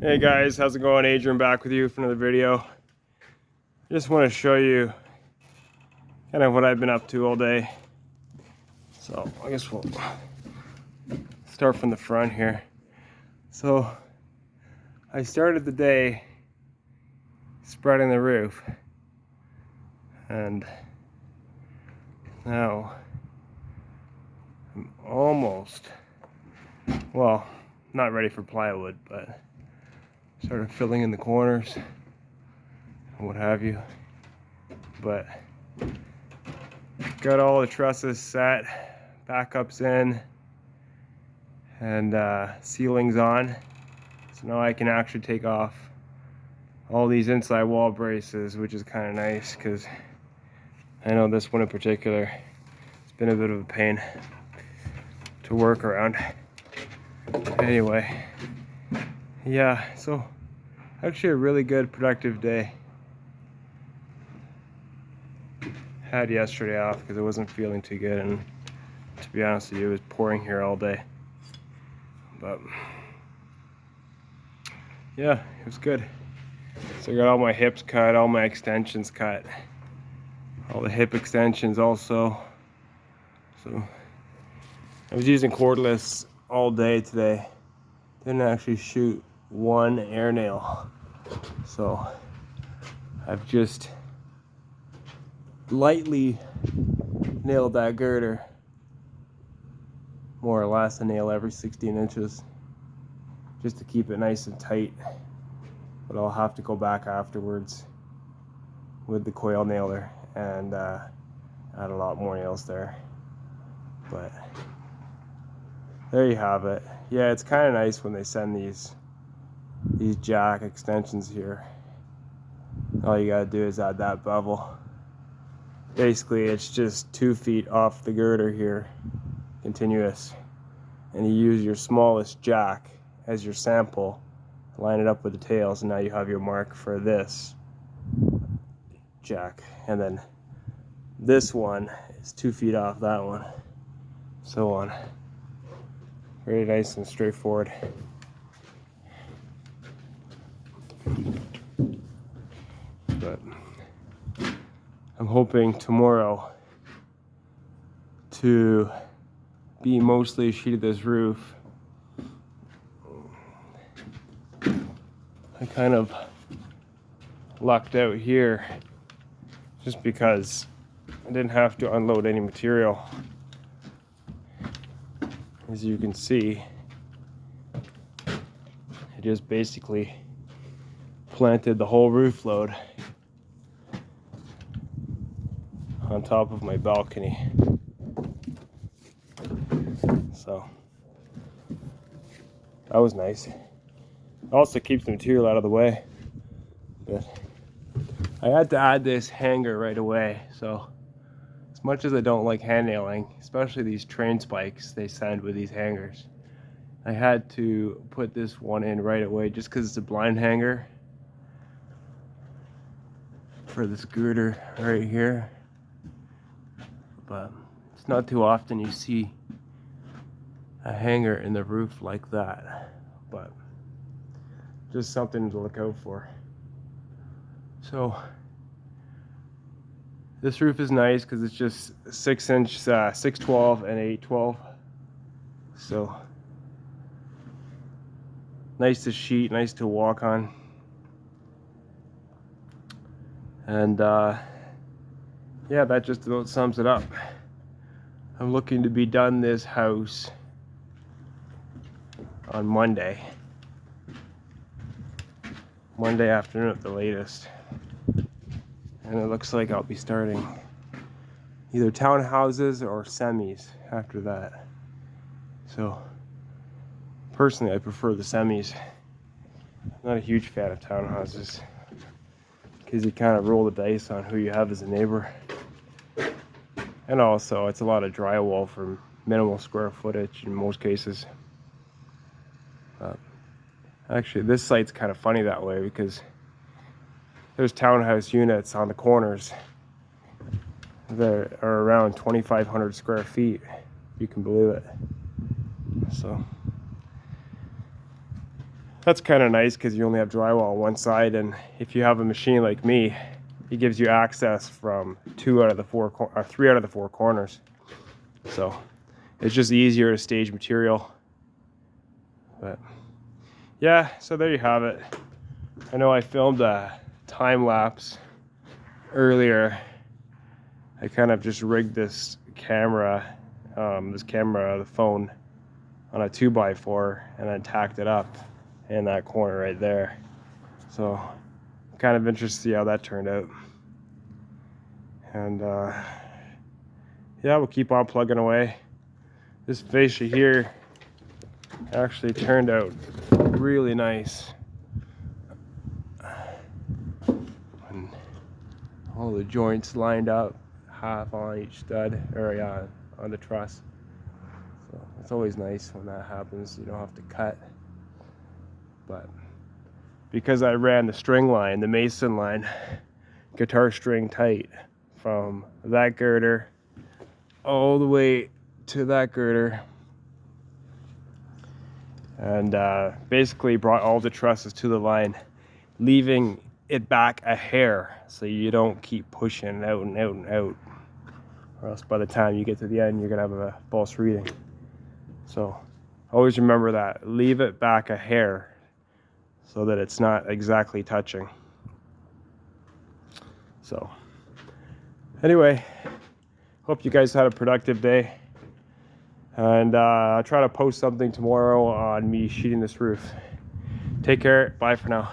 Hey guys, how's it going? Adrian back with you for another video. Just want to show you kind of what I've been up to all day. So I guess we'll start from the front here. So I started the day spreading the roof, and now I'm almost, well, not ready for plywood, but started filling in the corners and what have you. But got all the trusses set, backups in, and ceilings on. So now I can actually take off all these inside wall braces, which is kind of nice because I know this one in particular, it's been a bit of a pain to work around. Anyway, yeah, so actually a really good productive day. Had yesterday off because I wasn't feeling too good, and to be honest with you, it was pouring here all day. But yeah, it was good. So I got all my hips cut, all my extensions cut, all the hip extensions also. So I was using cordless all day today. Didn't actually shoot one air nail. So I've just lightly nailed that girder, more or less a nail every 16 inches, just to keep it nice and tight. But I'll have to go back afterwards with the coil nailer and add a lot more nails there. But there you have it. Yeah, it's kind of nice when they send these jack extensions here. All you gotta do is add that bevel. Basically, it's just 2 feet off the girder here, continuous, and you use your smallest jack as your sample, line it up with the tails, and now you have your mark for this jack. And then this one is 2 feet off that one, so on. Very nice and straightforward. But I'm hoping tomorrow to be mostly sheeted this roof. I kind of lucked out here just because I didn't have to unload any material. As you can see, I just basically planted the whole roof load on top of my balcony. So that was nice. Also keeps the material out of the way. But I had to add this hanger right away. So as much as I don't like hand nailing, especially these train spikes they send with these hangers, I had to put this one in right away just because it's a blind hanger for this girder right here. But it's not too often you see a hanger in the roof like that, but just something to look out for. So this roof is nice because it's just 6-inch, 612 and 812. So nice to sheet, nice to walk on. And yeah, that just about sums it up. I'm looking to be done this house on Monday afternoon at the latest. And it looks like I'll be starting either townhouses or semis after that. So personally, I prefer the semis. I'm not a huge fan of townhouses because you kind of roll the dice on who you have as a neighbor. And also, it's a lot of drywall for minimal square footage in most cases. Actually, this site's kind of funny that way because there's townhouse units on the corners that are around 2,500 square feet, if you can believe it. So That's kind of nice because you only have drywall on one side, and if you have a machine like me, it gives you access from 3 out of the 4 corners. So it's just easier to stage material. But yeah, so there you have it. I know I filmed a time lapse earlier. I kind of just rigged this camera, the phone, on a 2x4 and then tacked it up in that corner right there. So I'm kind of interested to see how that turned out. And yeah, we'll keep on plugging away. This fascia here actually turned out really nice. And all the joints lined up, half on each stud, or yeah, on the truss. So it's always nice when that happens. You don't have to cut. But because I ran the string line, the Mason line, guitar string tight, from that girder all the way to that girder, and basically brought all the trusses to the line, leaving it back a hair so you don't keep pushing out and out and out, or else by the time you get to the end you're gonna have a false reading. So always remember that, leave it back a hair so that it's not exactly touching. So anyway, hope you guys had a productive day, and I'll try to post something tomorrow on me sheeting this roof. Take care, bye for now.